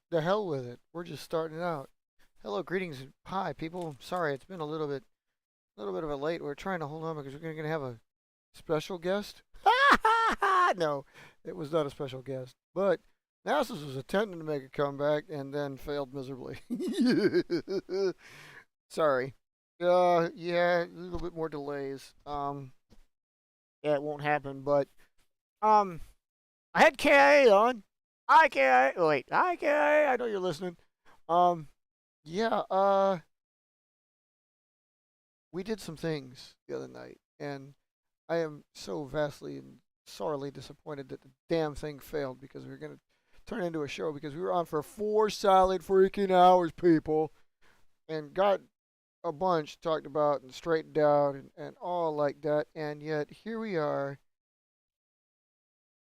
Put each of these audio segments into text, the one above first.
the hell with it. We're just starting out. Hello, greetings, hi people. Sorry, it's been a little bit of a late. We're trying to hold on because we're gonna have a special guest. No, it was not a special guest, but NASA's was attempting to make a comeback and then failed miserably. Sorry. Yeah, a little bit more delays. Yeah, it won't happen. But um, I had KIA on. Hi KIA. Oh, wait, hi KIA. I know you're listening. Um, yeah. We did some things the other night, and I am so vastly and sorely disappointed that the damn thing failed because we were gonna turn into a show because we were on for 4 solid freaking hours, people, and got a bunch talked about and straightened out and all like that, and yet here we are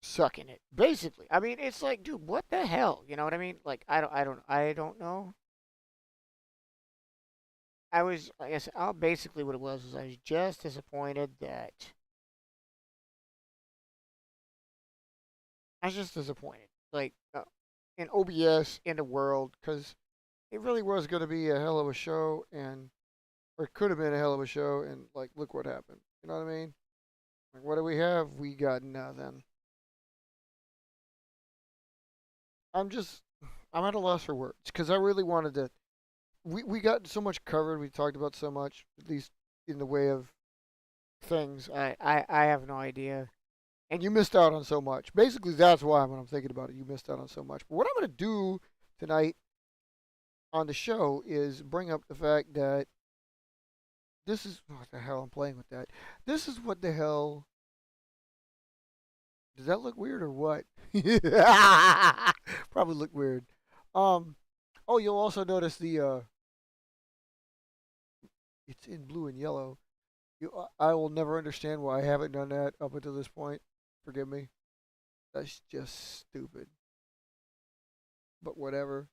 sucking it. Basically, I mean, it's like, dude, what the hell? You know what I mean? Like, I don't know. I guess, basically what it was I was just disappointed that I was just disappointed, like in OBS in the world, because it really was going to be a hell of a show, and or it could have been a hell of a show, and like, look what happened. You know what I mean? Like, what do we have? We got nothing. I'm just, I'm at a loss for words because I really wanted to. We got so much covered. We talked about so much, at least in the way of things. I have no idea. And you missed out on so much. Basically, that's why when I'm thinking about it, you missed out on so much. But what I'm going to do tonight on the show is bring up the fact that this is what the hell I'm playing with that. This is what the hell. Does that look weird or what? Probably look weird. Um. Oh, you'll also notice the it's in blue and yellow. I will never understand why I haven't done that up until this point. Forgive me. That's just stupid. But whatever.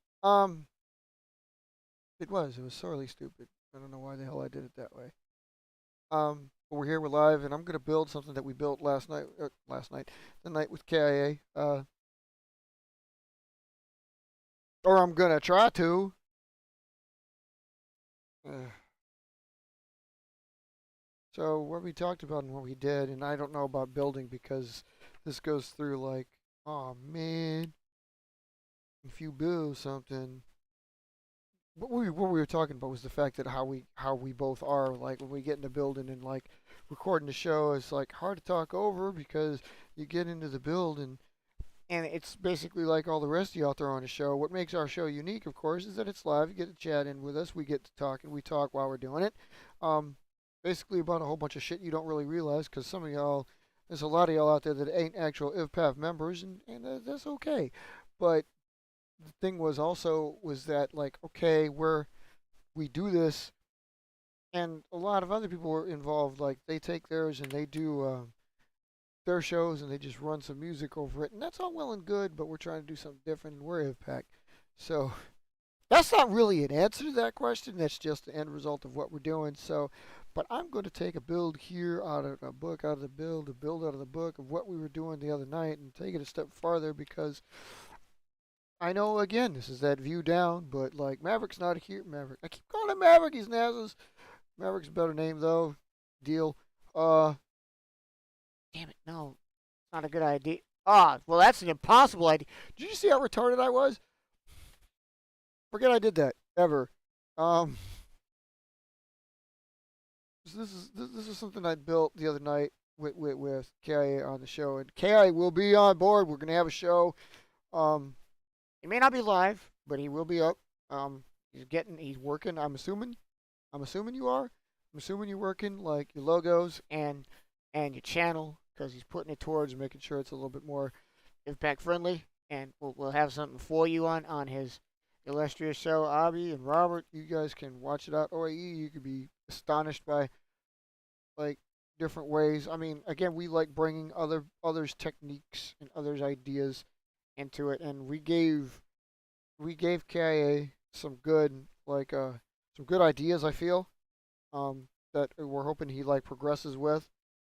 It was. It was sorely stupid. I don't know why the hell I did it that way. But we're here. We're live, and I'm gonna build something that we built last night. The night with KIA. Or I'm gonna try to. Uh, so what we talked about and what we did, and I don't know about building because this goes through like, oh man, if you build something, what we were talking about was the fact that how we both are like when we get in the building and like recording the show is like hard to talk over because you get into the build and it's basically like all the rest of you out there on the show. What makes our show unique, of course, is that it's live. You get to chat in with us. We get to talk and we talk while we're doing it. Um, basically about a whole bunch of shit you don't really realize because some of y'all, there's a lot of y'all out there that ain't actual IVPAC members and that's okay. But the thing was also was that like okay we do this and a lot of other people were involved like they take theirs and they do their shows and they just run some music over it and that's all well and good but we're trying to do something different and we're IVPAC so that's not really an answer to that question that's just the end result of what we're doing so but I'm going to take a build here out of a book out of the build a build out of the book of what we were doing the other night and take it a step farther because I know again this is that view down, but like Maverick's not here. Maverick. I keep calling him Maverick. He's NASA's. Maverick's a better name though. Deal. Uh, damn it, no, it's not a good idea. Ah, well that's an impossible idea. Did you see how retarded I was? Forget I did that ever. Um, so this is something I built the other night with KIA on the show, and KIA will be on board. We're gonna have a show. Um, It may not be live, but he will be up. He's working. I'm assuming you are. I'm assuming you're working like your logos and your channel because he's putting it towards making sure it's a little bit more impact friendly. And we'll have something for you on his illustrious show. Abby and Robert, you guys can watch it out. OAE, you could be astonished by like different ways. I mean, again, we like bringing others' techniques and others' ideas into it, and we gave KIA some good ideas. I feel that we're hoping he like progresses with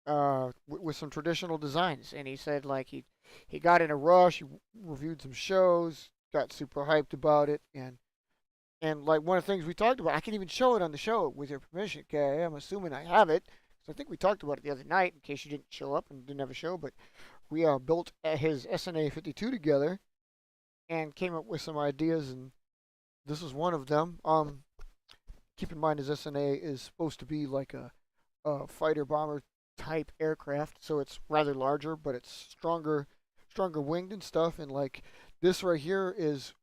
some traditional designs. And he said like he got in a rush. He reviewed some shows, got super hyped about it, and like one of the things we talked about, I can even show it on the show with your permission. Okay, I'm assuming I have it. So I think we talked about it the other night in case you didn't show up and didn't have a show. But we built his SNA 52 together and came up with some ideas, and this is one of them. Keep in mind his SNA is supposed to be like a fighter bomber type aircraft, so it's rather larger, but it's stronger winged and stuff. And like this right here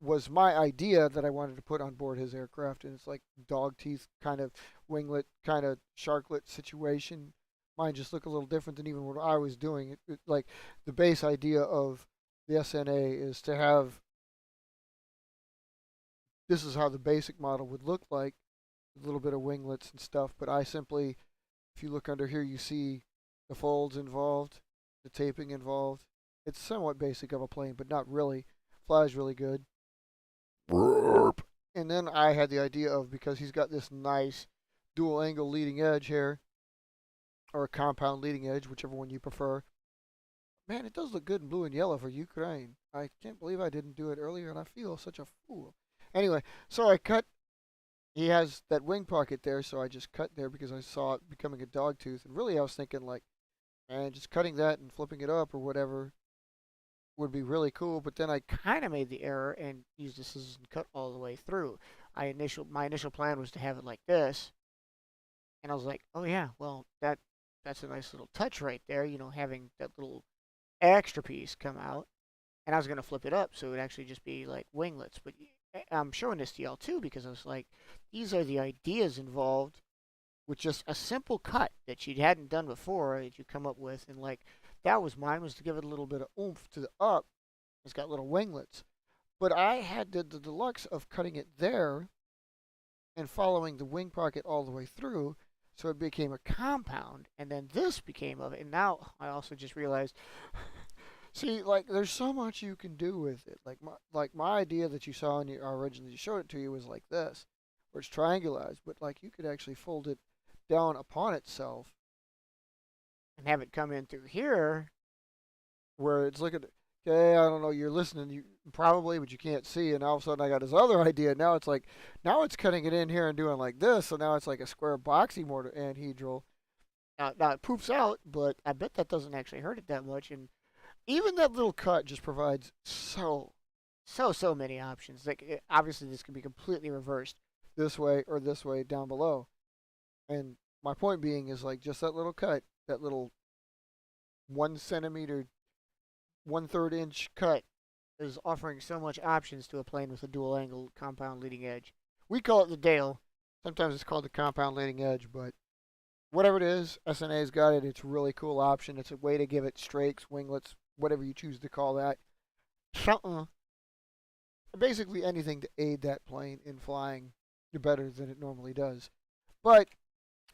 was my idea that I wanted to put on board his aircraft, and it's like dog teeth kind of winglet kind of sharklet situation. Mine just look a little different than even what I was doing. Like the base idea of the SNA is to have this is how the basic model would look like, a little bit of winglets and stuff. But I simply, if you look under here, you see the folds involved, the taping involved. It's somewhat basic of a plane, but not really. Flies really good. And then I had the idea of, because he's got this nice dual angle leading edge here, or a compound leading edge, whichever one you prefer. Man, it does look good in blue and yellow for Ukraine. I can't believe I didn't do it earlier, and I feel such a fool. Anyway, so I cut. He has that wing pocket there, so I just cut there because I saw it becoming a dog tooth. And really, I was thinking like, man, just cutting that and flipping it up or whatever would be really cool. But then I kind of made the error and used the scissors and cut all the way through. My initial plan was to have it like this, and I was like, oh yeah, well that's a nice little touch right there, having that little extra piece come out. And I was gonna flip it up so it would actually just be like winglets. But I'm showing this to y'all too because I was like, these are the ideas involved with just a simple cut that you hadn't done before that you come up with, and like that was mine, was to give it a little bit of oomph to the up. It's got little winglets, but I had the deluxe of cutting it there and following the wing pocket all the way through, so it became a compound, and then this became of it. And now I also just realized. See, like, there's so much you can do with it. Like my idea that you saw in your originally showed it to you was like this, where it's triangularized, but like you could actually fold it down upon itself and have it come in through here, where it's looking. Okay, I don't know. You're listening, you probably, but you can't see. And all of a sudden, I got this other idea. Now it's like, now it's cutting it in here and doing like this. So now it's like a square boxy mortar anhedral. Now it poofs out, but I bet that doesn't actually hurt it that much. And even that little cut just provides so many options. Like obviously this can be completely reversed this way or this way down below. And my point being is like just that little cut, that little 1 centimeter, 1/3 inch cut is offering so much options to a plane with a dual angle compound leading edge. We call it the Dale. Sometimes it's called the compound leading edge, but whatever it is, SNA's got it. It's a really cool option. It's a way to give it strakes, winglets, whatever you choose to call that. Something, basically anything to aid that plane in flying better than it normally does. But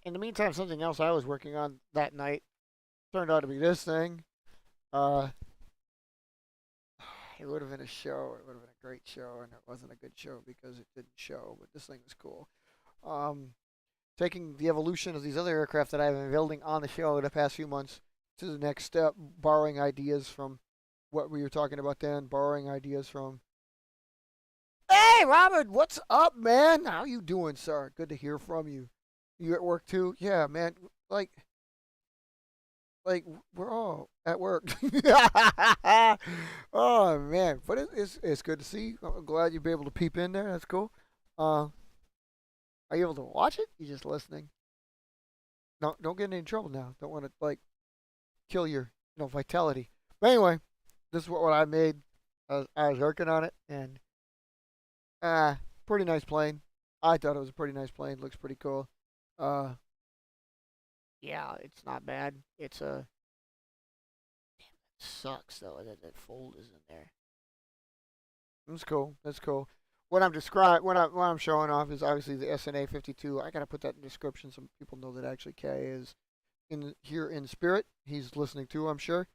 in the meantime, something else I was working on that night turned out to be this thing. It would have been a show. It would have been a great show, and it wasn't a good show because it didn't show. But this thing was cool. Taking the evolution of these other aircraft that I've been building on the show the past few months to the next step, borrowing ideas from what we were talking about then, borrowing ideas from. Hey, Robert, what's up, man? How you doing, sir? Good to hear from you. You at work too? Yeah, man. Like we're all at work. Oh man, but it's good to see you. I'm glad you'll be able to peep in there. That's cool. Are you able to watch it? You just listening? No, don't get in any trouble now. Don't want to like kill your vitality. But anyway, this is what I made. I was working on it, and pretty nice plane. I thought it was a pretty nice plane. Looks pretty cool. Uh, yeah, it's not bad. It's a sucks though that fold is in there. That's cool. That's cool. What I'm showing off is obviously the SNA 52. I gotta put that in the description so people know that actually KIA is in here in spirit. He's listening too, I'm sure.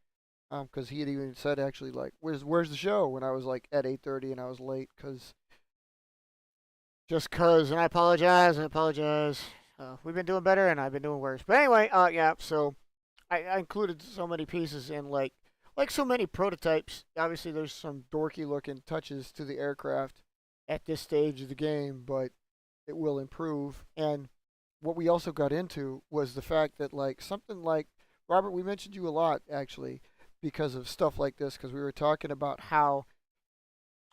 Because he had even said actually like, where's the show when I was like at 8:30 and I was late cause, and I apologize. We've been doing better and I've been doing worse. But anyway, yeah. So I included so many pieces in like like so many prototypes, obviously there's some dorky looking touches to the aircraft at this stage of the game, but it will improve. And what we also got into was the fact that like something like Robert, we mentioned you a lot actually because of stuff like this because we were talking about how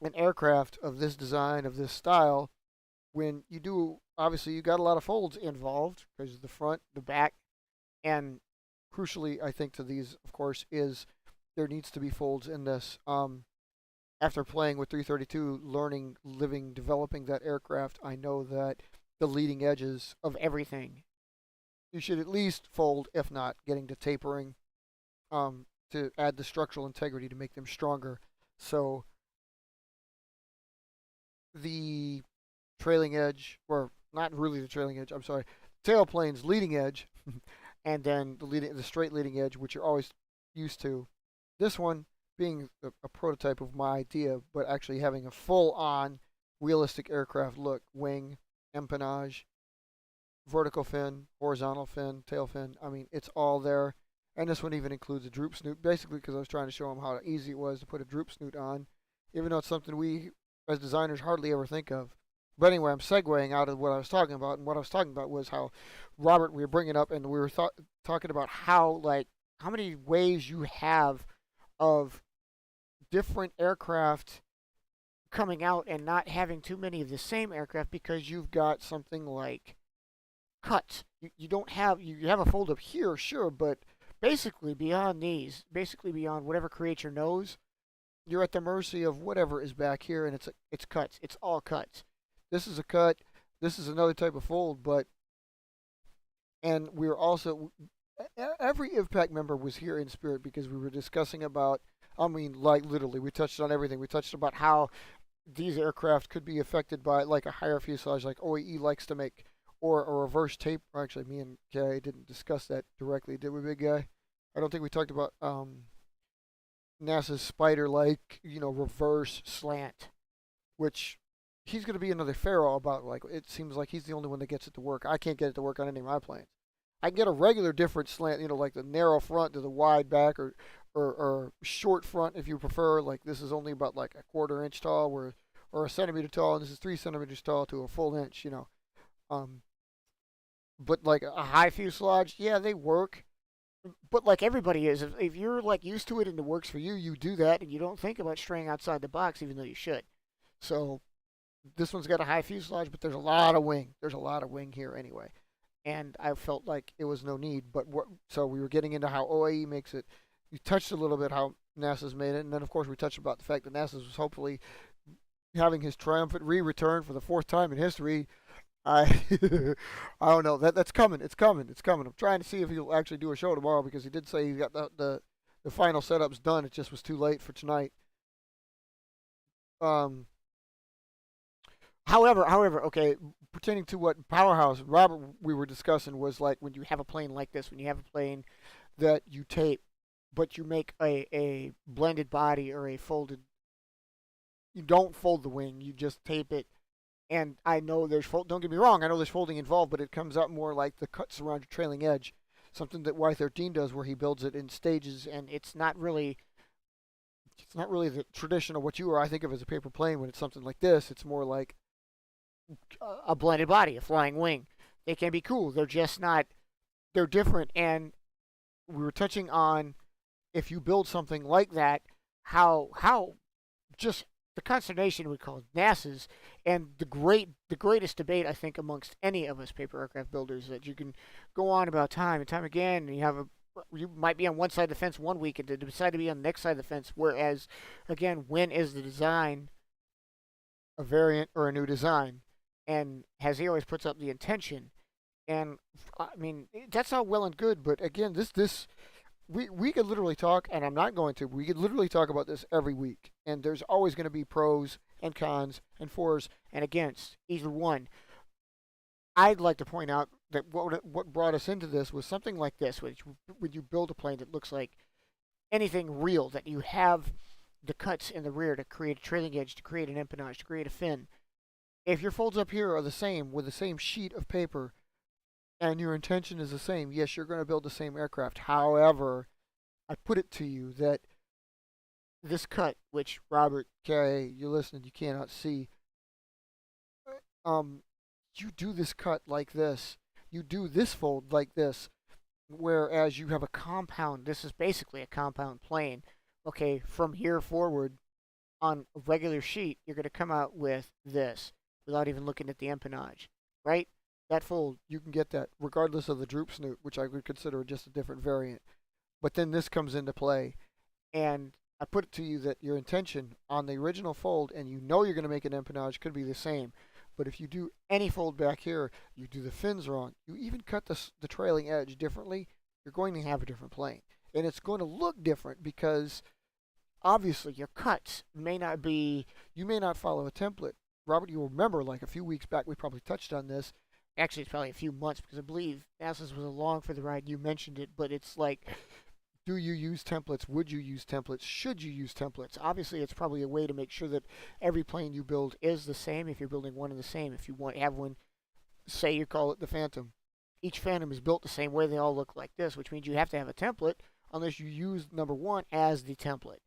an aircraft of this design of this style when you do obviously you got a lot of folds involved because the front, the back, and crucially I think to these of course is there needs to be folds in this. After playing with 332, learning, living, developing that aircraft, I know that the leading edges of everything you should at least fold, if not getting to tapering, to add the structural integrity to make them stronger. So the trailing edge, or not really the trailing edge, I'm sorry, tailplane's leading edge, and then the straight leading edge, which you're always used to. This one being a prototype of my idea, but actually having a full-on realistic aircraft look, wing, empennage, vertical fin, horizontal fin, tail fin. I mean, it's all there. And this one even includes a droop snoot, basically because I was trying to show them how easy it was to put a droop snoot on, even though it's something we, as designers, hardly ever think of. But anyway, I'm segueing out of what I was talking about, and what I was talking about was how Robert, we were bringing up, and we were talking about how, like, how many ways you have of different aircraft coming out and not having too many of the same aircraft because you've got something like cuts. You don't have you have a fold up here, sure, but basically beyond these, basically beyond whatever creates your nose, you're at the mercy of whatever is back here, and it's cuts. It's all cuts. This is a cut. This is another type of fold, but and we're also every IVPAC member was here in spirit because we were discussing about. I mean, like literally, we touched on everything. We touched about how these aircraft could be affected by like a higher fuselage, like OAE likes to make, or a reverse tape. Actually, me and KIA didn't discuss that directly, did we, big guy? I don't think we talked about NASA's spider, like reverse slant, which he's going to be another pharaoh about. Like it seems like he's the only one that gets it to work. I can't get it to work on any of my planes. I can get a regular different slant, like the narrow front to the wide back, or short front if you prefer. Like this is only about like a quarter-inch tall, or a centimeter tall, and this is 3 centimeters tall to a full inch. Um, but like a high fuselage, yeah, they work. But like everybody is, if you're like used to it and it works for you, you do that, and you don't think about straying outside the box, even though you should. So this one's got a high fuselage, but there's a lot of wing. There's a lot of wing here anyway, and I felt like it was no need. But so we were getting into how OAE makes it. You touched a little bit how NASA's made it, and then of course we touched about the fact that NASA's was hopefully having his triumphant re-return for the fourth time in history. I I don't know. That's coming. It's coming. It's coming. I'm trying to see if he'll actually do a show tomorrow because he did say he got the final setups done. It just was too late for tonight. Um. However, okay. Pertaining to what Powerhouse Robert we were discussing was like when you have a plane like this, when you have a plane that you tape, but you make a blended body or a folded. You don't fold the wing. You just tape it. And I know there's don't get me wrong, I know there's folding involved, but it comes out more like the cuts around your trailing edge, something that Y13 does, where he builds it in stages, and it's not really the traditional what you or I think of as a paper plane. When it's something like this, it's more like a blended body, a flying wing. They can be cool. They're just not. They're different, and we were touching on if you build something like that, how just the consternation we call NASA's, and the greatest debate I think amongst any of us paper aircraft builders that you can go on about time and time again, and you might be on one side of the fence one week and decide to be on the next side of the fence. Whereas, again, when is the design a variant or a new design? And as he always puts up the intention, and I mean that's all well and good, but again, this we could literally talk, and I'm not going to. We could literally talk about this every week, and there's always going to be pros and cons and fors and against either one. I'd like to point out that what brought us into this was something like this, which when you build a plane that looks like anything real, that you have the cuts in the rear to create a trailing edge, to create an empennage, to create a fin. If your folds up here are the same with the same sheet of paper, and your intention is the same, yes, you're going to build the same aircraft. However, I put it to you that this cut, which Robert KIA, you're listening, you cannot see. Um, you do this cut like this. You do this fold like this. Whereas you have a compound. This is basically a compound plane. Okay, from here forward on a regular sheet, you're going to come out with this without even looking at the empennage, right? That fold, you can get that regardless of the droop snoot, which I would consider just a different variant. But then this comes into play, and I put it to you that your intention on the original fold, and you know you're going to make an empennage, could be the same. But if you do any fold back here, you do the fins wrong, you even cut the trailing edge differently, you're going to have a different plane. And it's going to look different because obviously your cuts may not be, you may not follow a template. Robert, you'll remember like a few weeks back, we probably touched on this. Actually, it's probably a few months because I believe NASA's was along for the ride. You mentioned it, but it's like, do you use templates? Would you use templates? Should you use templates? Obviously, it's probably a way to make sure that every plane you build is the same. If you're building one and the same, if you want have one, say you call it the Phantom. Each Phantom is built the same way. They all look like this, which means you have to have a template unless you use number one as the template.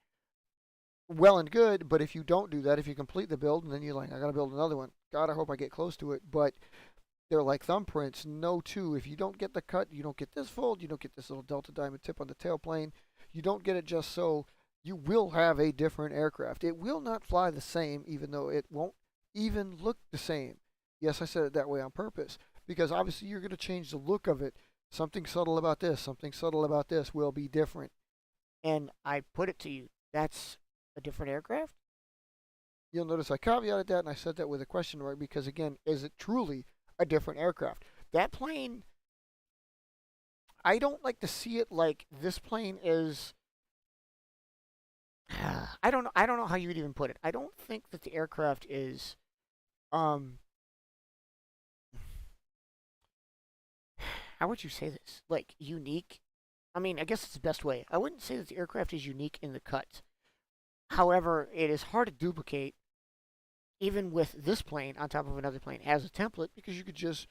Well and good, but if you don't do that, if you complete the build and then you're like, I gotta build another one. God, I hope I get close to it. But they're like thumbprints. No two. If you don't get the cut, you don't get this fold. You don't get this little delta diamond tip on the tailplane. You don't get it just so. You will have a different aircraft. It will not fly the same, even though it won't even look the same. Yes, I said it that way on purpose because obviously you're going to change the look of it. Something subtle about this, something subtle about this will be different. And I put it to you, that's a different aircraft. You'll notice I caveated that and I said that with a question mark because, again, is it truly a different aircraft? That plane, I don't like to see it like this plane is. I don't know how you would even put it. I don't think that the aircraft is. Um, how would you say this? Like unique? I mean, I guess it's the best way. I wouldn't say that the aircraft is unique in the cut. However, it is hard to duplicate even with this plane on top of another plane as a template because you could just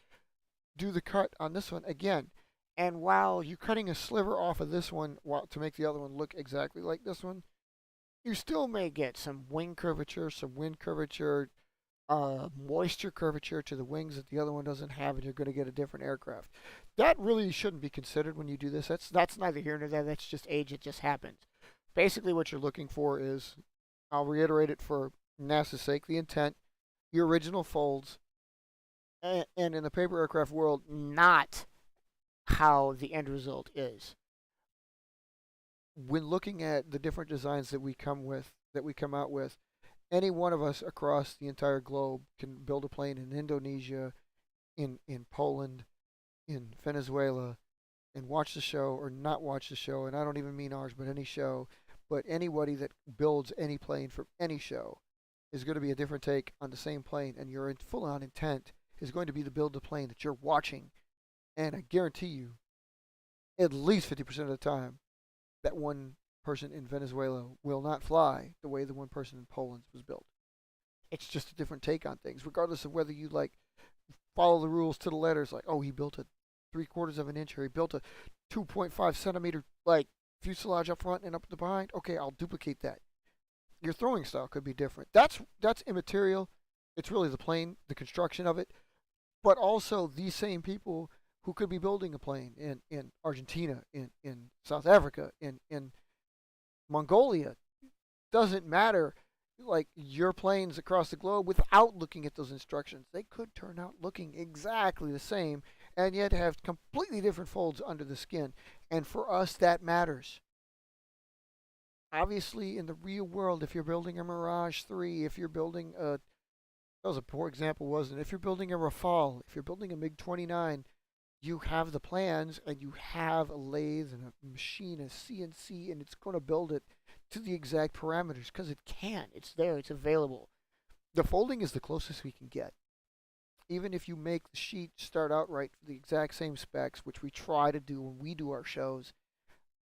do the cut on this one again. And while you're cutting a sliver off of this one to make the other one look exactly like this one, you still may get some wing curvature, some wind curvature, moisture curvature to the wings that the other one doesn't have, and you're going to get a different aircraft. That really shouldn't be considered when you do this. That's neither here nor there. That's just age. It just happens. Basically, what you're looking for is, I'll reiterate it for NASA's sake, the intent, your original folds, and in the paper aircraft world, not how the end result is. When looking at the different designs that we come out with, any one of us across the entire globe can build a plane in Indonesia, in Poland, in Venezuela, and watch the show or not watch the show. And I don't even mean ours, but any show. But anybody that builds any plane for any show is going to be a different take on the same plane, and your full on intent is going to be to build the plane that you're watching. And I guarantee you, at least 50% of the time, that one person in Venezuela will not fly the way the one person in Poland was built. It's just a different take on things, regardless of whether you like follow the rules to the letters. Like, oh, he built a 3/4 of an inch, or he built a 2.5 centimeter like fuselage up front and up the behind. Okay, I'll duplicate that. Your throwing style could be different. That's immaterial. It's really the plane, the construction of it, but also these same people who could be building a plane in Argentina, in South Africa, in Mongolia. Doesn't matter. Like your planes across the globe, without looking at those instructions, they could turn out looking exactly the same and yet have completely different folds under the skin. And for us, that matters. Obviously, in the real world, if you're building a Mirage 3, if you're building a, that was a poor example, wasn't it? If you're building a Rafale, if you're building a MiG 29, you have the plans and you have a lathe and a machine, a CNC, and it's going to build it to the exact parameters because it can. It's there, it's available. The folding is the closest we can get. Even if you make the sheet start out right for the exact same specs, which we try to do when we do our shows,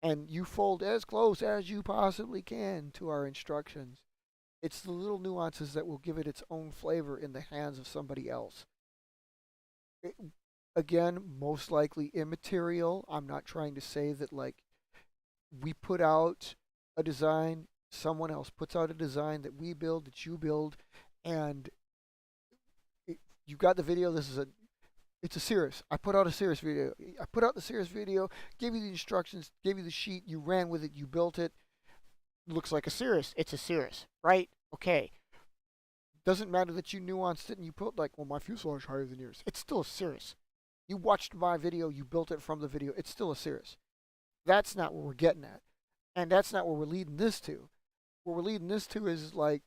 and you fold as close as you possibly can to our instructions, it's the little nuances that will give it its own flavor in the hands of somebody else. It, again, most likely immaterial. I'm not trying to say that like we put out a design someone else puts out a design that we build, that you build, and you got the video. It's a Cirrus. I put out a Cirrus video. I put out the Cirrus video, gave you the instructions, gave you the sheet, you ran with it, you built it. Looks like a Cirrus. It's a Cirrus, right? Okay. Doesn't matter that you nuanced it and you put like, well, my fuselage higher than yours. It's still a Cirrus. You watched my video, you built it from the video. It's still a Cirrus. That's not what we're getting at. And that's not what we're leading this to. What we're leading this to is like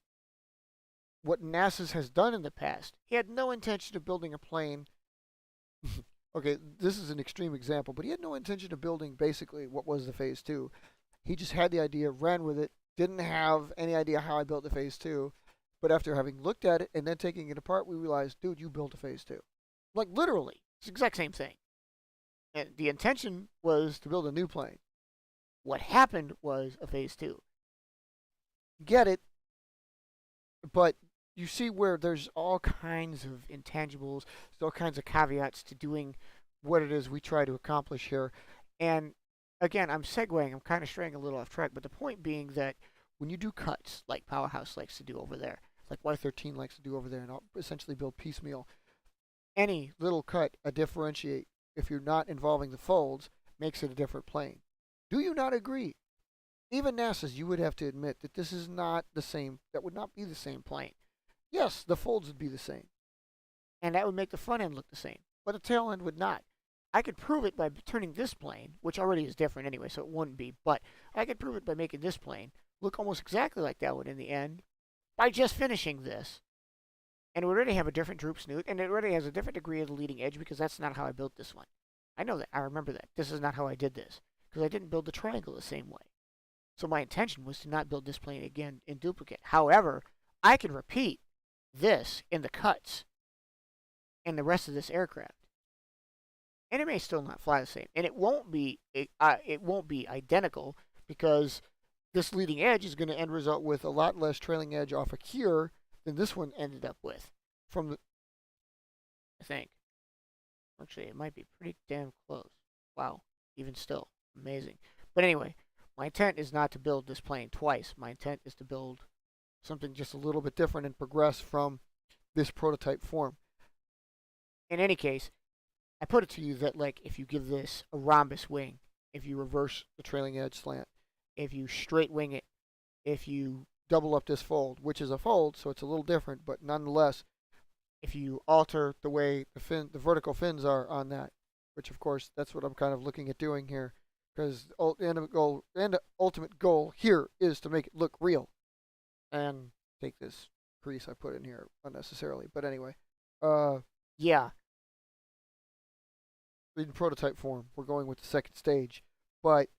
what NASA has done in the past. He had no intention of building a plane. Okay, this is an extreme example, but he had no intention of building basically what was the Phase 2. He just had the idea, ran with it, didn't have any idea how I built the Phase 2. But after having looked at it and then taking it apart, we realized, dude, you built a Phase 2. Like literally, it's the exact same thing. And the intention was to build a new plane. What happened was a Phase 2. Get it, but you see where there's all kinds of intangibles, there's all kinds of caveats to doing what it is we try to accomplish here. And again, I'm segueing, I'm kind of straying a little off track, but the point being that when you do cuts, like Powerhouse likes to do over there, like Y13 likes to do over there, and I'll essentially build piecemeal, any little cut, a differentiate, if you're not involving the folds, makes it a different plane. Do you not agree? Even NASA's, you would have to admit that this is not the same, that would not be the same plane. Yes, the folds would be the same. And that would make the front end look the same. But the tail end would not. I could prove it by turning this plane, which already is different anyway, so it wouldn't be. But I could prove it by making this plane look almost exactly like that one in the end by just finishing this. And it would already have a different droop snoot, and it already has a different degree of the leading edge because that's not how I built this one. I know that. I remember that. This is not how I did this because I didn't build the triangle the same way. So my intention was to not build this plane again in duplicate. However, I can repeat this in the cuts and the rest of this aircraft, and it may still not fly the same, and it won't be identical because this leading edge is going to end result with a lot less trailing edge off of here than this one ended up with. From the, I think, actually, it might be pretty damn close. Wow, even still, amazing. But anyway, my intent is not to build this plane twice. My intent is to build something just a little bit different and progress from this prototype form. In any case, I put it to you that like if you give this a rhombus wing, if you reverse the trailing edge slant, if you straight wing it, if you double up this fold, which is a fold, so it's a little different, but nonetheless, if you alter the way the vertical fins are on that, which of course that's what I'm kind of looking at doing here, because the ultimate goal here is to make it look real. And take this crease I put in here unnecessarily. But anyway, yeah. In prototype form, we're going with the second stage. But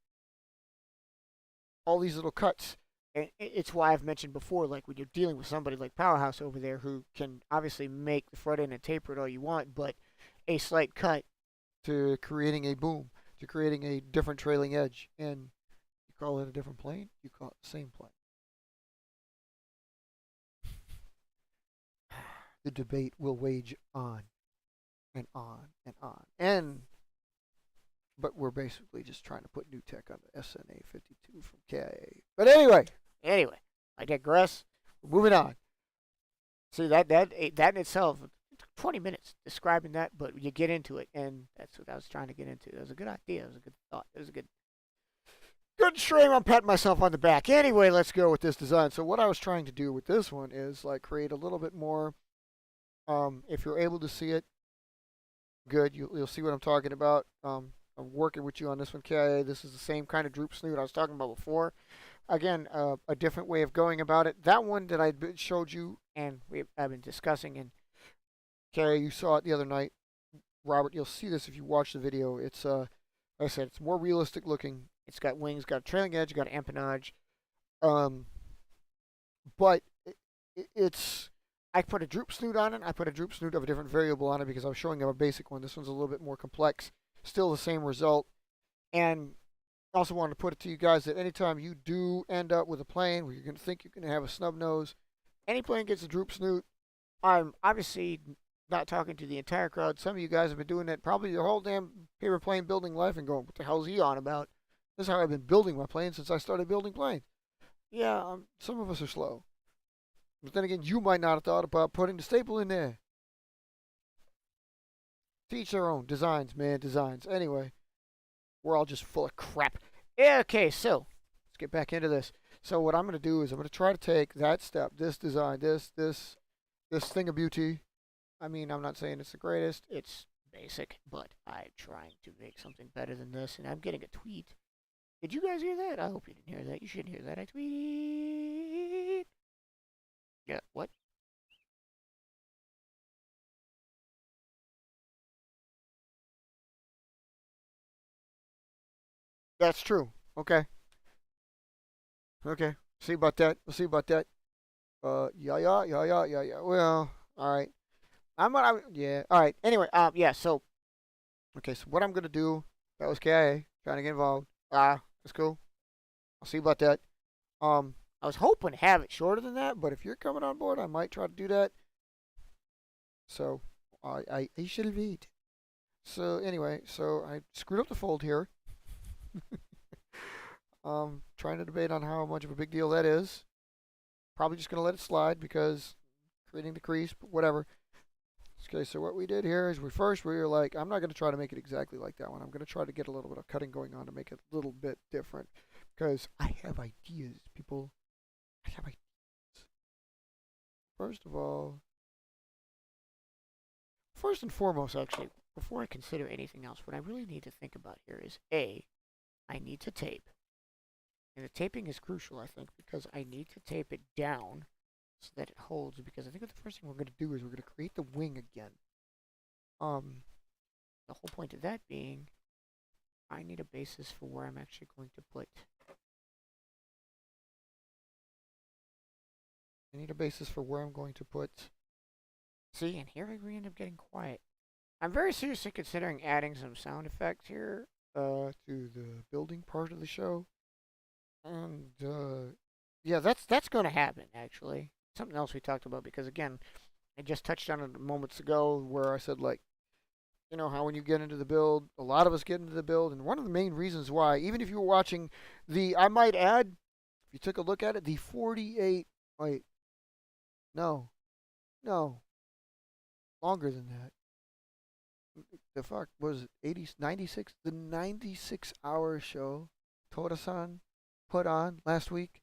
all these little cuts, and it's why I've mentioned before, like when you're dealing with somebody like Powerhouse over there who can obviously make the front end and taper it all you want, but a slight cut to creating a boom, to creating a different trailing edge. And you call it a different plane, you call it the same plane. The debate will wage on and on and on. But we're basically just trying to put new tech on the SNA 52 from KIA. But anyway, I digress. We're moving on. See, that in itself, it took 20 minutes describing that, but you get into it, and that's what I was trying to get into. It was a good idea. It was a good thought. It was a good stream. I'm patting myself on the back. Anyway, let's go with this design. So what I was trying to do with this one is like create a little bit more. If you're able to see it, good. You'll see what I'm talking about. I'm working with you on this one, KIA. This is the same kind of droop snoot I was talking about before. Again, a different way of going about it. That one that I showed you and I've been discussing, and KIA, you saw it the other night. Robert, you'll see this if you watch the video. It's like I said, it's more realistic looking. It's got wings, got a trailing edge, got an empennage. But it's I put a droop snoot on it. I put a droop snoot of a different variable on it because I was showing you a basic one. This one's a little bit more complex. Still the same result. And I also wanted to put it to you guys that anytime you do end up with a plane where you're going to think you're going to have a snub nose, any plane gets a droop snoot. I'm obviously not talking to the entire crowd. Some of you guys have been doing that probably your whole damn paper plane building life and going, what the hell is he on about? This is how I've been building my plane since I started building planes. Yeah, some of us are slow. But then again, you might not have thought about putting the staple in there. To each their own. Designs, man, designs. Anyway, we're all just full of crap. Yeah, okay, so let's get back into this. So what I'm going to do is I'm going to try to take that step, this design, this thing of beauty. I mean, I'm not saying it's the greatest. It's basic, but I'm trying to make something better than this, and I'm getting a tweet. Did you guys hear that? I hope you didn't hear that. You shouldn't hear that. I tweet. Yeah, what? That's true. Okay. Okay. See about that. We'll see about that. Yeah. Well, all right. Yeah. All right. Anyway, yeah. So, okay. So what I'm gonna do? That was KIA trying to get involved. That's cool. I'll see about that. I was hoping to have it shorter than that, but if you're coming on board, I might try to do that. So, I shall wait. So anyway, so I screwed up the fold here. Trying to debate on how much of a big deal that is. Probably just gonna let it slide because creating the crease, but whatever. Okay, so what we did here is we were like, I'm not gonna try to make it exactly like that one. I'm gonna try to get a little bit of cutting going on to make it a little bit different because I have ideas, people. I have ideas. First of all, first and foremost, actually, before I consider anything else, what I really need to think about here is I need to tape. And the taping is crucial, I think, because I need to tape it down so that it holds. Because I think the first thing we're going to do is we're going to create the wing again. The whole point of that being, I need a basis for where I'm actually going to put. I need a basis for where I'm going to put. See, and here we end up getting quiet. I'm very seriously considering adding some sound effects here to the building part of the show. And yeah, that's going to happen actually. Something else we talked about because again, I just touched on it moments ago where I said like, you know how when you get into the build, a lot of us get into the build, and one of the main reasons why, even if you were watching I might add, if you took a look at it, the 48. Wait, no, no, longer than that. The fuck was it 80 96? The 96-hour show Toda-san put on last week.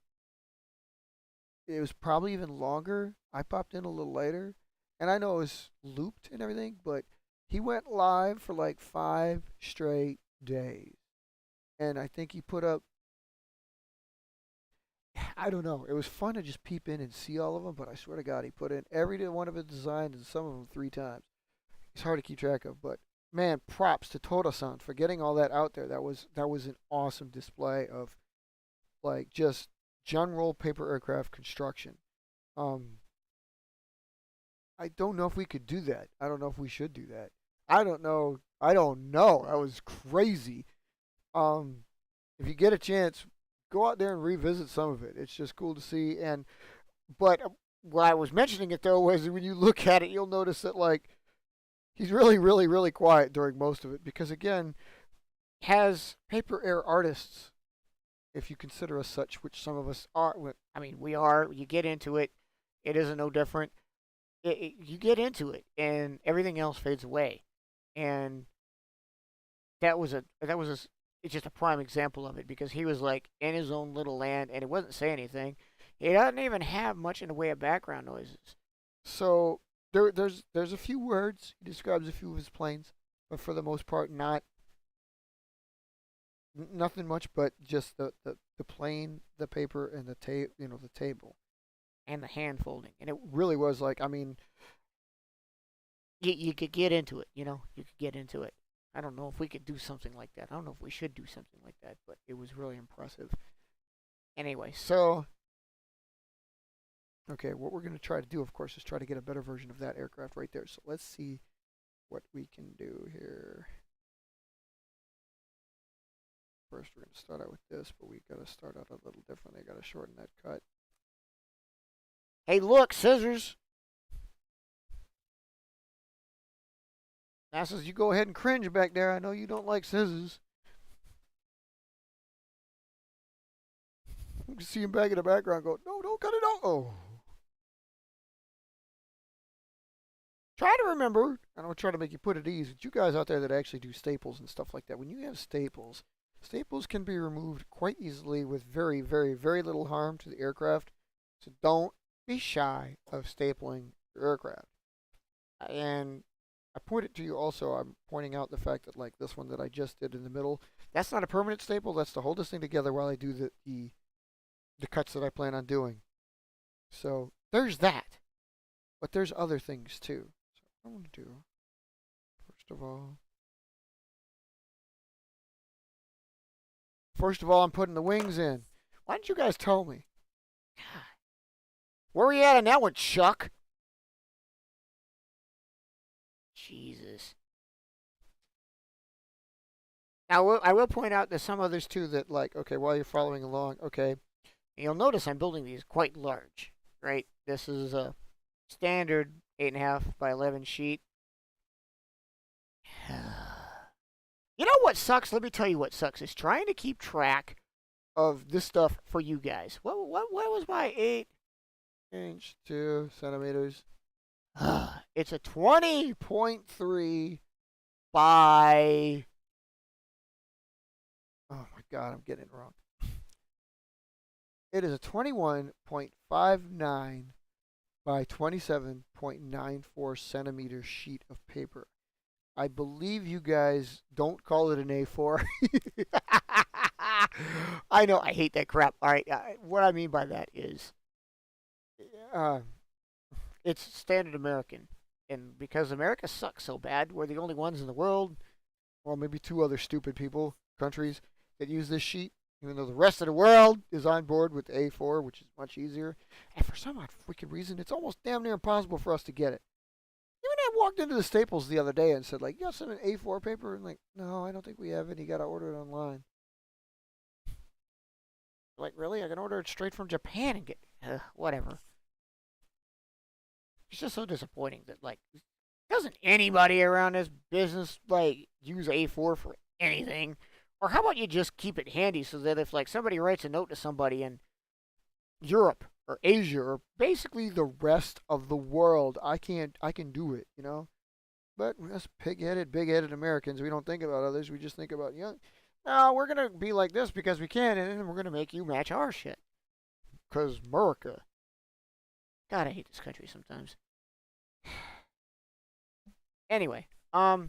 It was probably even longer. I popped in a little later, and I know it was looped and everything, but he went live for like 5 straight days, and I think he put up. I don't know. It was fun to just peep in and see all of them, but I swear to God, he put in every one of his designs and some of them 3 times. It's hard to keep track of, but man, props to Toda-san for getting all that out there. That was an awesome display of like just general paper aircraft construction. Um, I don't know if we could do that. I don't know if we should do that. I don't know. I don't know. That was crazy. Um, if you get a chance, go out there and revisit some of it. It's just cool to see. And but why I was mentioning it though was when you look at it, you'll notice that like he's really quiet during most of it because again, has paper air artists, if you consider us such, which some of us are. I mean, we are. You get into it, it isn't no different. You get into it, and everything else fades away. And that was it's just a prime example of it because he was like in his own little land, and it wasn't saying anything. He doesn't even have much in the way of background noises. So there's a few words. He describes a few of his planes, but for the most part, nothing much, but just the plane, the paper, and the table, and the hand folding. And it really was like, I mean, you could get into it. You could get into it. I don't know if we could do something like that. I don't know if we should do something like that, but it was really impressive. Anyway, so okay, what we're gonna try to do, of course, is try to get a better version of that aircraft right there. So let's see what we can do here. First, we're going to start out with this, but we got to start out a little differently. I got to shorten that cut. Hey, look, scissors. Now says you go ahead and cringe back there. I know you don't like scissors. You can see him back in the background go, no, don't cut it out. Oh. Try to remember, and I'll try to make you put it at ease, but you guys out there that actually do staples and stuff like that, when you have staples, staples can be removed quite easily with very, very, very little harm to the aircraft. So don't be shy of stapling your aircraft. And I pointed to you also, I'm pointing out the fact that like this one that I just did in the middle, that's not a permanent staple, that's to hold this thing together while I do the cuts that I plan on doing. So there's that. But there's other things too. So what I want to do, first of all, I'm putting the wings in. Why didn't you guys tell me? God. Where are you at on that one, Chuck? Jesus. Now, I will point out there's some others too that, like, okay, while you're following along, okay, you'll notice I'm building these quite large, right? This is a standard 8.5 by 11 sheet. You know what sucks? Let me tell you what sucks. Is trying to keep track of this stuff for you guys. What was my 8" 2 centimeters? It's a 20.3 by. Oh my god, I'm getting it wrong. It is a 21.59 by 27.94 centimeter sheet of paper. I believe you guys don't call it an A4. I know, I hate that crap. All right, what I mean by that is it's standard American. And because America sucks so bad, we're the only ones in the world, well, maybe two other stupid countries, that use this sheet, even though the rest of the world is on board with the A4, which is much easier. And for some odd freaking reason, it's almost damn near impossible for us to get it. Even I walked into the Staples the other day and said, like, you got some A4 paper? And like, no, I don't think we have it. You got to order it online. Like, really? I can order it straight from Japan and get whatever. It's just so disappointing that, like, doesn't anybody around this business, like, use A4 for anything? Or how about you just keep it handy so that if, like, somebody writes a note to somebody in Europe or Asia or basically the rest of the world, I can do it, you know? But us pig-headed, big-headed Americans, we don't think about others. We just think about, no, we're going to be like this because we can, and then we're going to make you match our shit. Because America. God, I hate this country sometimes. Anyway, so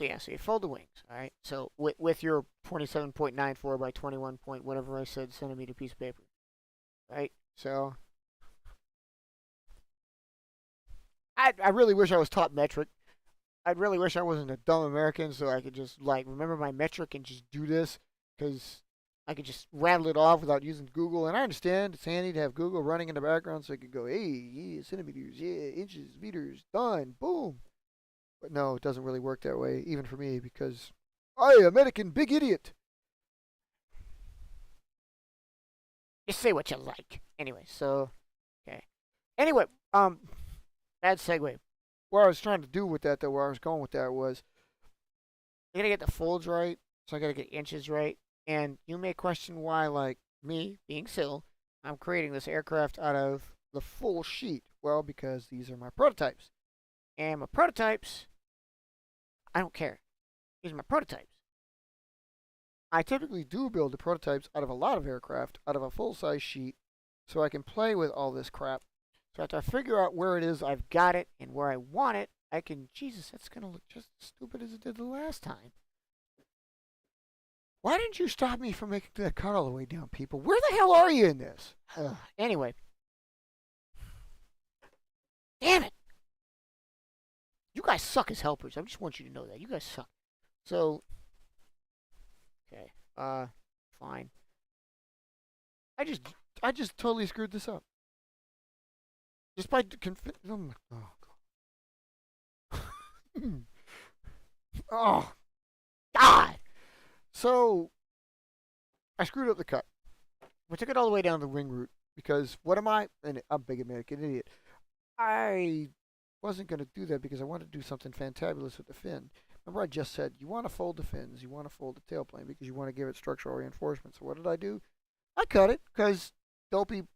yeah, so you fold the wings, all right? So with your 27.94 by 21 point whatever I said centimeter piece of paper, right? So I really wish I was taught metric. I'd really wish I wasn't a dumb American so I could just like remember my metric and just do this because I could just rattle it off without using Google. And I understand it's handy to have Google running in the background so I could go, hey, yeah, centimeters, yeah, inches, meters, done, boom. But no, it doesn't really work that way, even for me, because I, American big idiot. Just say what you like. Anyway, so, okay. Anyway, bad segue. What I was trying to do with that, though, where I was going with that was, I gotta get the folds right, so I gotta get inches right. And you may question why, like me, being SIL, I'm creating this aircraft out of the full sheet. Well, because these are my prototypes. And my prototypes, I don't care. These are my prototypes. I typically do build the prototypes out of a lot of aircraft, out of a full-size sheet, so I can play with all this crap. So after I figure out where it is I've got it and where I want it, I can, Jesus, that's going to look just as stupid as it did the last time. Why didn't you stop me from making that cut all the way down, people? Where the hell are you in this? Anyway. Damn it. You guys suck as helpers. I just want you to know that. You guys suck. So, okay. Fine. I just totally screwed this up. Just by oh god. Oh god. So, I screwed up the cut. We took it all the way down the wing root because what am I? I'm a big American idiot. I wasn't going to do that because I wanted to do something fantabulous with the fin. Remember I just said you want to fold the fins, you want to fold the tailplane because you want to give it structural reinforcement. So what did I do? I cut it because Dopey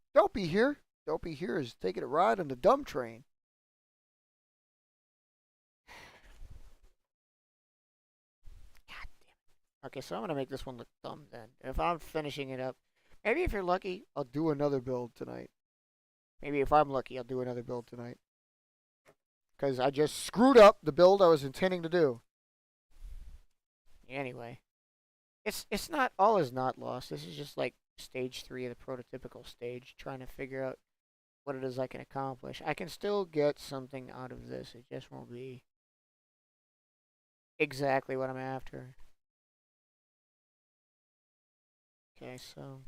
here. Dopey here is taking a ride on the dumb train. God damn it. Okay, so I'm going to make this one look dumb then. If I'm finishing it up, maybe if you're lucky, I'll do another build tonight. Maybe if I'm lucky, I'll do another build tonight. Because I just screwed up the build I was intending to do. Anyway, it's not all is not lost. This is just like stage 3 of the prototypical stage, trying to figure out what it is I can accomplish. I can still get something out of this. It just won't be exactly what I'm after. Okay, so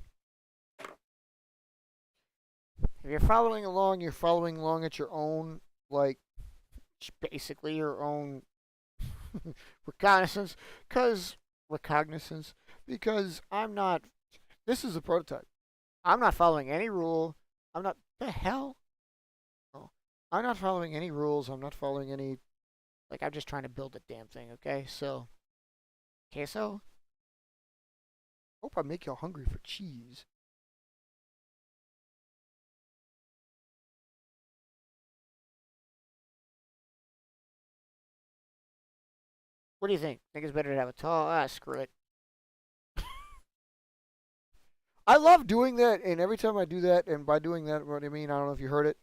if you're following along, you're following along at your own, like, basically your own recognizance, because I'm not, this is a prototype. I'm not following any rule. I'm not, the hell? Oh, I'm not following any rules. I'm not following any, like, I'm just trying to build the damn thing, okay? So, queso? Hope I make y'all hungry for cheese. What do you think? Think it's better to have a tall? Ah, screw it. I love doing that, and every time I do that, and by doing that, what I mean, I don't know if you heard it.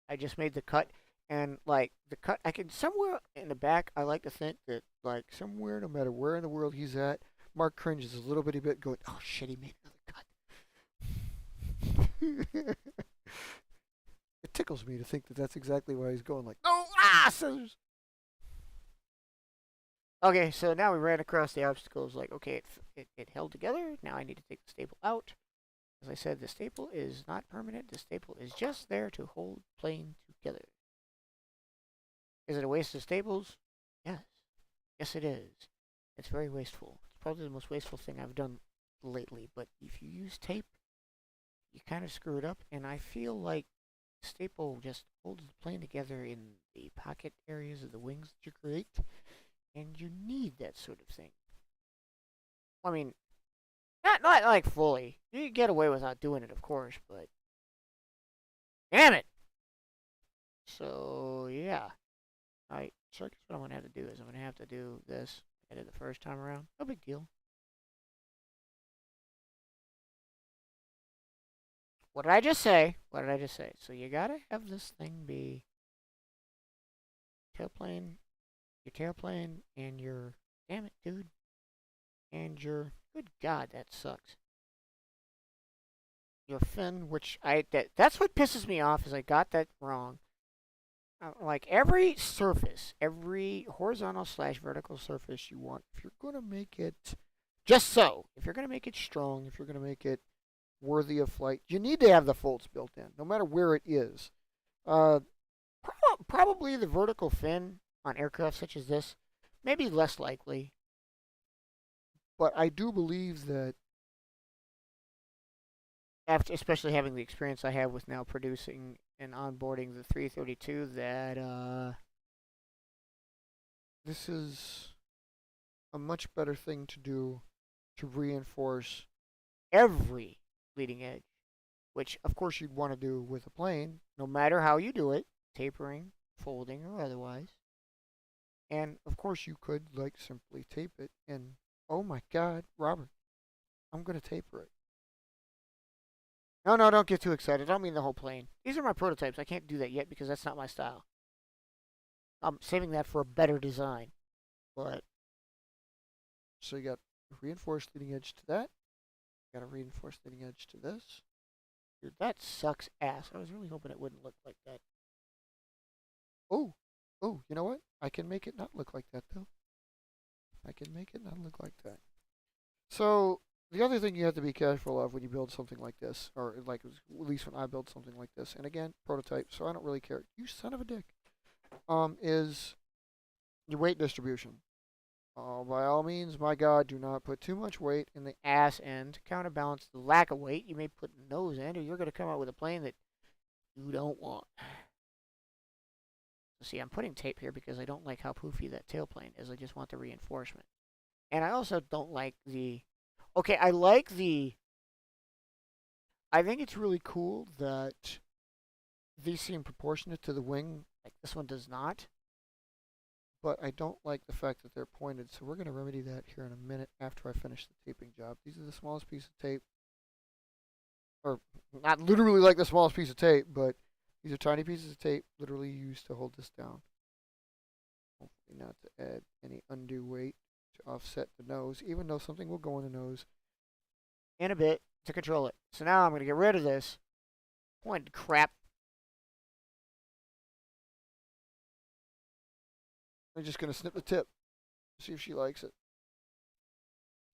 I just made the cut, and like the cut, I can somewhere in the back. I like to think that like somewhere, no matter where in the world he's at, Mark cringes a little bitty bit, going, "Oh shit, he made another cut." It tickles me to think that that's exactly why he's going like, "No, scissors." Okay, so now we ran across the obstacles. Like, okay, it held together. Now I need to take the staple out. As I said, the staple is not permanent. The staple is just there to hold plane together. Is it a waste of staples? Yes. Yes, it is. It's very wasteful. It's probably the most wasteful thing I've done lately. But if you use tape, you kind of screw it up. And I feel like staple just holds the plane together in the pocket areas of the wings that you create. And you need that sort of thing. I mean, not like fully. You can get away without doing it, of course, but damn it. So yeah, so I guess what I'm gonna have to do is I'm gonna have to do this. I did the first time around. No big deal. What did I just say? What did I just say? So you gotta have this thing be tailplane, your tailplane, and your damn it, dude, and your good God, that sucks. Your fin, which that's what pisses me off is I got that wrong. Like every surface, every horizontal / vertical surface you want, if you're gonna make it just so, if you're gonna make it strong, if you're gonna make it worthy of flight, you need to have the folds built in, no matter where it is. Uh, Probably the vertical fin on aircraft such as this, maybe less likely, but I do believe that after, especially having the experience I have with now producing and onboarding the 332, that this is a much better thing to do to reinforce every leading edge, which of course you'd want to do with a plane, no matter how you do it, tapering, folding, or otherwise. And of course you could like simply tape it and oh my God, Robert, I'm gonna taper it. No, no, don't get too excited. I don't mean the whole plane. These are my prototypes. I can't do that yet because that's not my style. I'm saving that for a better design. But so you got reinforced leading edge to that. You got a reinforced leading edge to this. Dude, that sucks ass. I was really hoping it wouldn't look like that. Oh, oh, you know what? I can make it not look like that though. I can make it not look like that. So the other thing you have to be careful of when you build something like this, or like at least when I build something like this, and again, prototype, so I don't really care. You son of a dick. Is your weight distribution. By all means, my God, do not put too much weight in the ass end to counterbalance the lack of weight you may put in the nose end, or you're going to come out with a plane that you don't want. See, I'm putting tape here because I don't like how poofy that tailplane is. I just want the reinforcement. And I also don't like the... Okay, I like the... I think it's really cool that these seem proportionate to the wing. Like, this one does not. But I don't like the fact that they're pointed. So we're going to remedy that here in a minute after I finish the taping job. These are the smallest piece of tape. Or not literally like the smallest piece of tape, but these are tiny pieces of tape literally used to hold this down. Hopefully not to add any undue weight to offset the nose, even though something will go in the nose in a bit to control it. So now I'm going to get rid of this pointed crap. I'm just going to snip the tip, see if she likes it.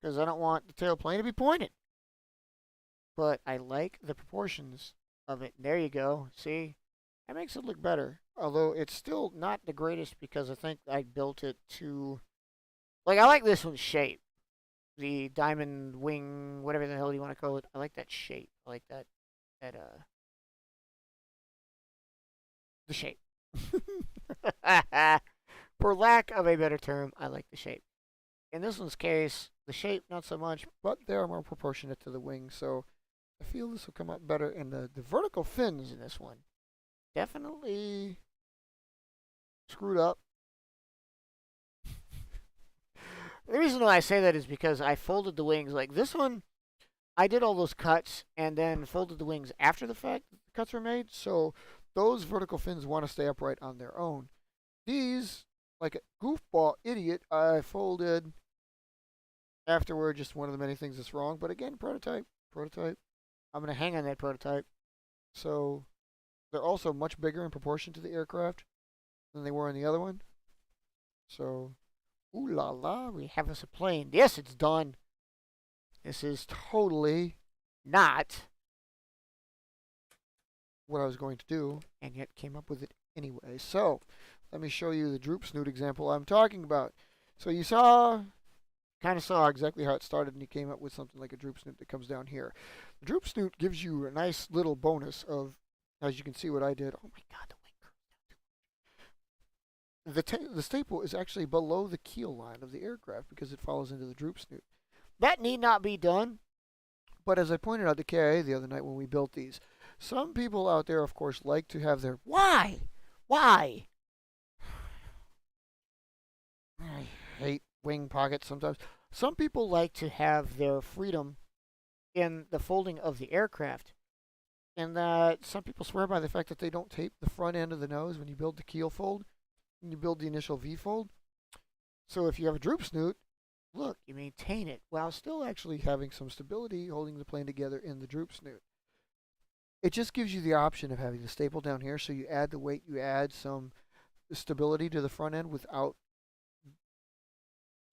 Because I don't want the tailplane to be pointed. But I like the proportions of it. There you go. See? That makes it look better. Although it's still not the greatest because I think I built it to... Like, I like this one's shape. The diamond wing, whatever the hell you want to call it. I like that shape. I like the shape. For lack of a better term, I like the shape. In this one's case, the shape not so much, but they are more proportionate to the wing, so I feel this will come out better. And the vertical fins in this one definitely screwed up. The reason why I say that is because I folded the wings. Like this one, I did all those cuts and then folded the wings after the fact that the cuts were made, so those vertical fins want to stay upright on their own. These, like a goofball idiot, I folded afterward. Just one of the many things that's wrong. But again, prototype. I'm going to hang on that prototype. So they're also much bigger in proportion to the aircraft than they were in the other one. So, ooh la la, we have us a plane. Yes, it's done. This is totally not what I was going to do, and yet came up with it anyway. So, let me show you the droop snoot example I'm talking about. So you kind of saw exactly how it started, and you came up with something like a droop snoot that comes down here. The droop snoot gives you a nice little bonus of, as you can see what I did. Oh my god, the wing curve. The staple is actually below the keel line of the aircraft because it follows into the droop snoot. That need not be done, but as I pointed out to KIA the other night when we built these, some people out there, of course, like to have their... Why? Why? I hate wing pockets sometimes. Some people like to have their freedom in the folding of the aircraft. And some people swear by the fact that they don't tape the front end of the nose when you build the keel fold, when you build the initial V fold. So if you have a droop snoot, look, you maintain it while still actually having some stability holding the plane together in the droop snoot. It just gives you the option of having the staple down here, so you add the weight, you add some stability to the front end without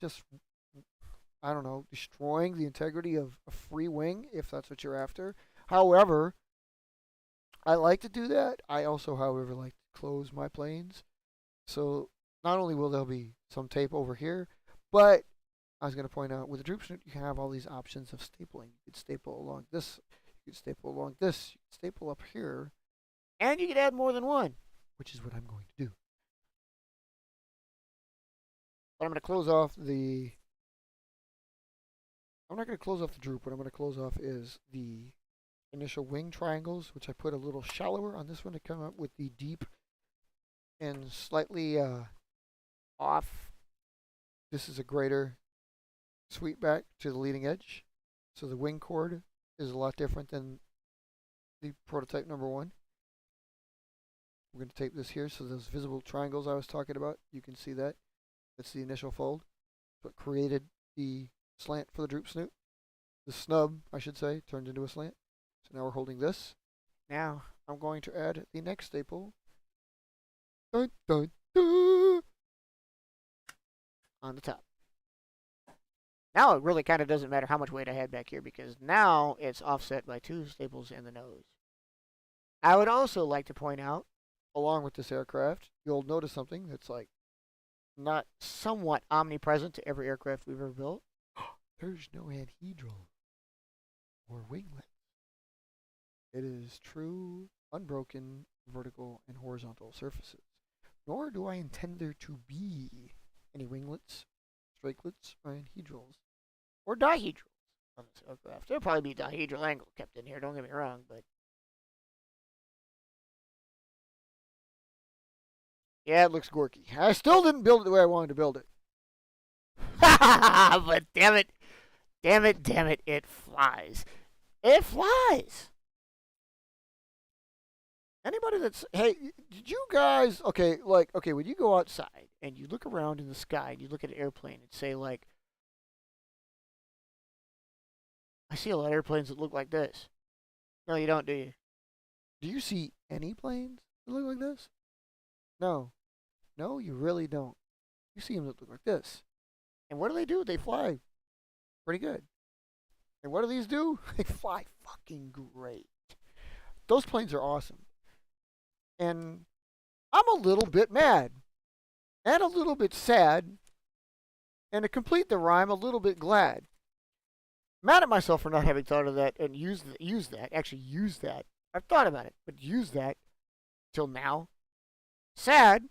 just, I don't know, destroying the integrity of a free wing if that's what you're after. However, I like to do that. I also, however, like to close my planes. So not only will there be some tape over here, but I was going to point out with the droop snoot, you can have all these options of stapling. You could staple along this, you could staple along this, you could staple up here, and you could add more than one, which is what I'm going to do. But I'm going to close off the... I'm not going to close off the droop. What I'm going to close off is the initial wing triangles, which I put a little shallower on this one to come up with the deep and slightly off. This is a greater sweep back to the leading edge. So the wing chord is a lot different than the prototype number one. We're going to tape this here so those visible triangles I was talking about, you can see that. That's the initial fold. What created the slant for the droop snoot. The snub, I should say, turned into a slant. So now we're holding this. Now I'm going to add the next staple. Dun, dun, dun, on the top. Now it really kind of doesn't matter how much weight I had back here because now it's offset by two staples in the nose. I would also like to point out, along with this aircraft, you'll notice something that's like not somewhat omnipresent to every aircraft we've ever built. There's no anhedral or winglet. It is true, unbroken vertical and horizontal surfaces. nor do I intend there to be any winglets, strakelets, or anhedrals, or dihedrals on this aircraft. There'll probably be dihedral angle kept in here. Don't get me wrong, but yeah, it looks gorky. I still didn't build it the way I wanted to build it. But damn it, it flies. It flies. Anybody that's, hey, did you guys, okay, like, okay, when you go outside and you look around in the sky and you look at an airplane and say, like, I see a lot of airplanes that look like this. No, you don't, do you? Do you see any planes that look like this? No. No, you really don't. You see them that look like this. And what do? They fly pretty good. And what do these do? They fly fucking great. Those planes are awesome. And I'm a little bit mad. And a little bit sad. And to complete the rhyme, a little bit glad. Mad at myself for not having thought of that and use that. I've thought about it, but use that till now. Sad,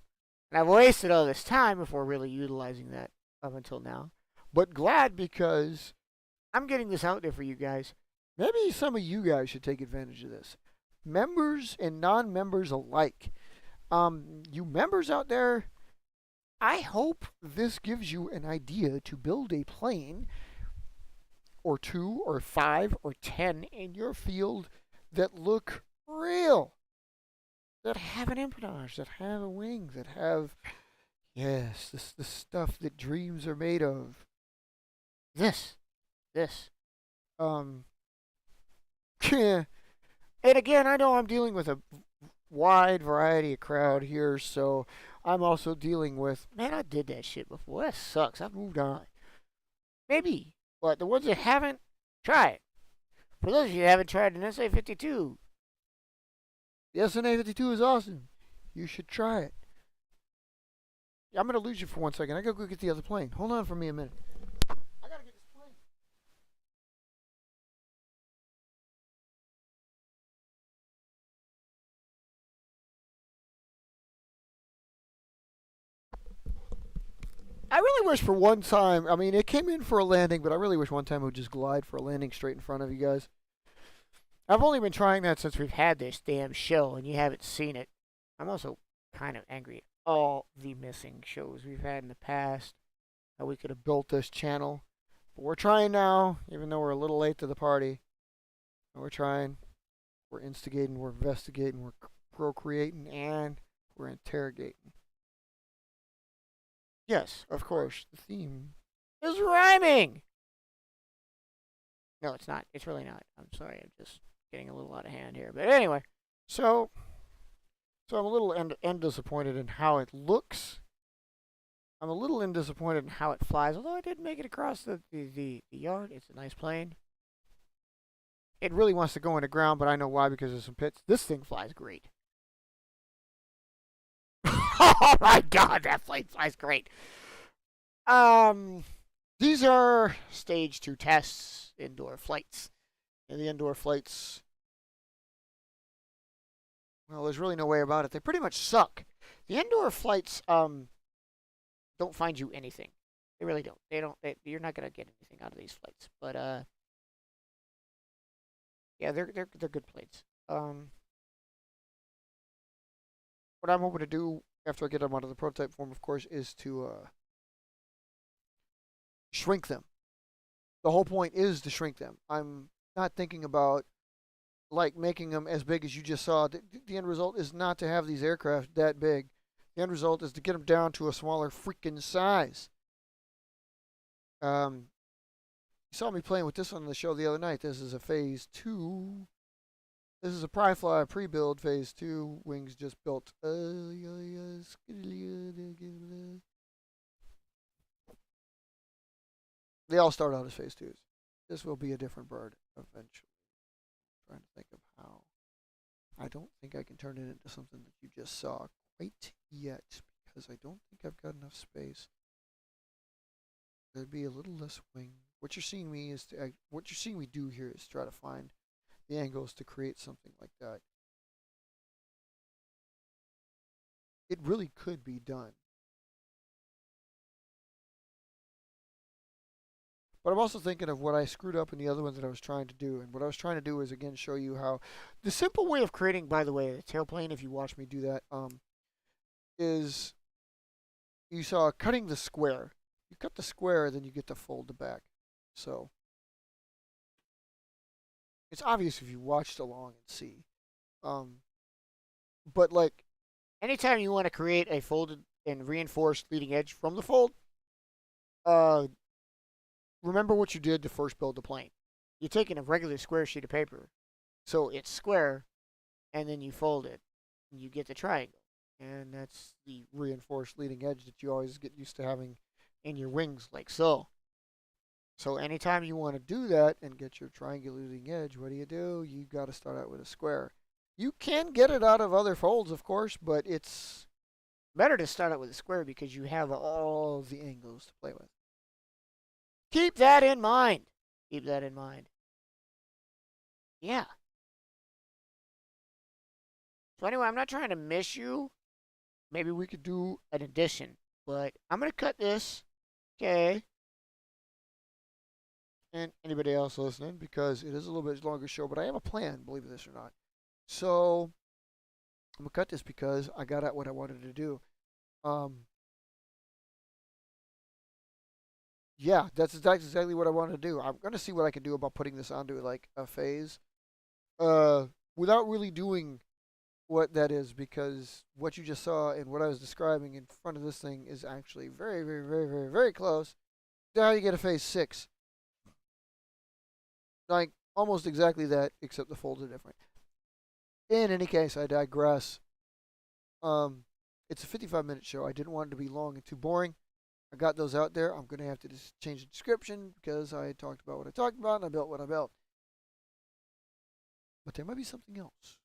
and I've wasted all this time before really utilizing that up until now. But glad because I'm getting this out there for you guys. Maybe some of you guys should take advantage of this. Members and non-members alike. You members out there, I hope this gives you an idea to build a plane or 2 or 5 or 10 in your field that look real. That have an empennage, that have a wing, that have, yes, the stuff that dreams are made of. This. And again, I know I'm dealing with a wide variety of crowd here, so I'm also dealing with, man, I did that shit before. That sucks. I've moved on. Maybe. But the ones that haven't, try it. For those of you that haven't tried an SA-52, the SA-52 is awesome. You should try it. I'm going to lose you for 1 second. I got to go get the other plane. Hold on for me a minute. I got to get this plane. I really wish for one time, I mean, it came in for a landing, but I really wish one time it would just glide for a landing straight in front of you guys. I've only been trying that since we've had this damn show, and you haven't seen it. I'm also kind of angry at all the missing shows we've had in the past. How we could have built this channel. But we're trying now, even though we're a little late to the party. We're trying. We're instigating, we're investigating, we're procreating, and we're interrogating. Yes, of course, the theme is rhyming. No, it's not. It's really not. I'm sorry. I'm just getting a little out of hand here. But anyway, so I'm a little end disappointed in how it looks. I'm a little disappointed in how it flies. Although I did make it across the yard. It's a nice plane. It really wants to go into ground, but I know why, because there's some pits. This thing flies great. Oh my god, that plane flies great. These are stage 2 tests, indoor flights. And the indoor flights, well, there's really no way about it. They pretty much suck. The indoor flights don't find you anything. They really don't. You're not gonna get anything out of these flights. But yeah, they're good planes. What I'm hoping to do after I get them out of the prototype form, of course, is to shrink them. The whole point is to shrink them. I'm not thinking about like making them as big as you just saw. The end result is not to have these aircraft that big. The end result is to get them down to a smaller freaking size. You saw me playing with this one on the show the other night. This is a phase 2. This is a Pry-Fly pre-build phase 2. Wings just built. They all start out as phase 2s. This will be a different bird eventually. I'm trying to think of how. I don't think I can turn it into something that you just saw quite yet, because I don't think I've got enough space. There'd be a little less wing. What you're seeing me do here is try to find the angles to create something like that. it really could be done. But I'm also thinking of what I screwed up in the other ones that I was trying to do. And what I was trying to do is, again, show you how the simple way of creating, by the way, a tailplane, if you watch me do that, is you saw cutting the square. You cut the square, then you get to fold the back. So it's obvious if you watched along and see. But like, Anytime you want to create a folded and reinforced leading edge from the fold, uh, remember what you did to first build the plane. You're taking a regular square sheet of paper, so it's square, and then you fold it, and you get the triangle. And that's the reinforced leading edge that you always get used to having. in your wings, like so. So anytime you want to do that and get your triangular leading edge, what do? You got to start out with a square. You can get it out of other folds, of course, but it's Better to start out with a square because you have all the angles to play with. Keep that in mind. Keep that in mind. Yeah. So anyway, I'm not trying to miss you. Maybe we could do an addition, but I'm gonna cut this. Okay. And anybody else listening, because it is a little bit longer show, but I have a plan, believe this or not. So I'm gonna cut this because I got at what I wanted to do. Yeah, that's exactly what I wanted to do. I'm gonna see what I can do about putting this onto like a phase, without really doing what that is, because what you just saw and what I was describing in front of this thing is actually very, very, very, very, very close to how you get a phase 6. Like almost exactly that, except the folds are different. In any case, I digress. It's a 55-minute show. I didn't want it to be long and too boring. I got those out there. I'm going to have to just change the description because I talked about what I talked about and I built what I built. But there might be something else.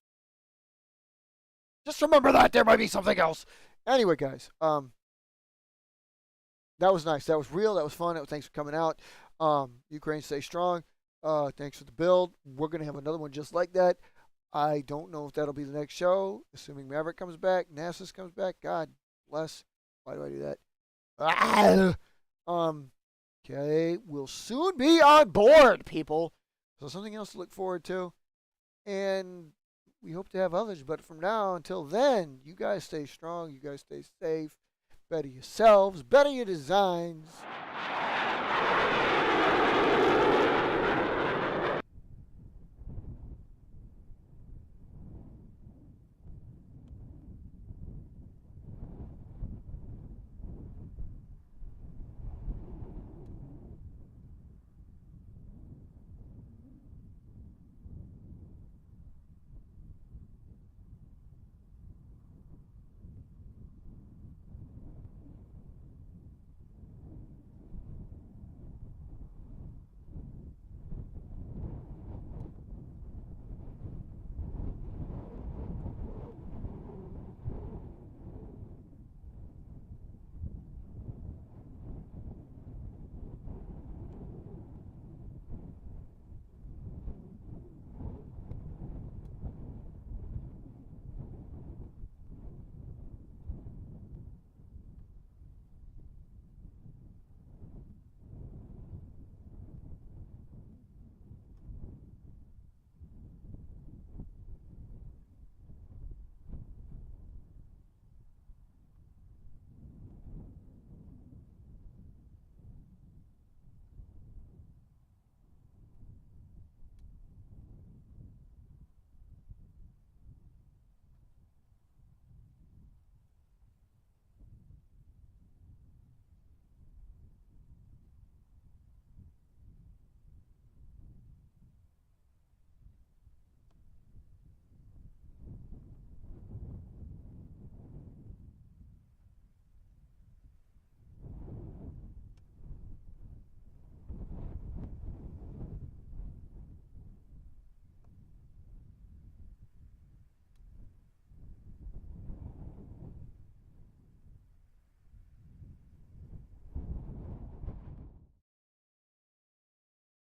Just remember that there might be something else. Anyway, guys, that was nice. That was real. That was fun. Thanks for coming out. Ukraine, stay strong. Thanks for the build. We're going to have another one just like that. I don't know if that'll be the next show, assuming Maverick comes back, Nasus comes back. God bless. Why do I do that? Okay, we'll soon be on board, people. So something else to look forward to. And we hope to have others. But from now until then, you guys stay strong. You guys stay safe. Better yourselves. Better your designs.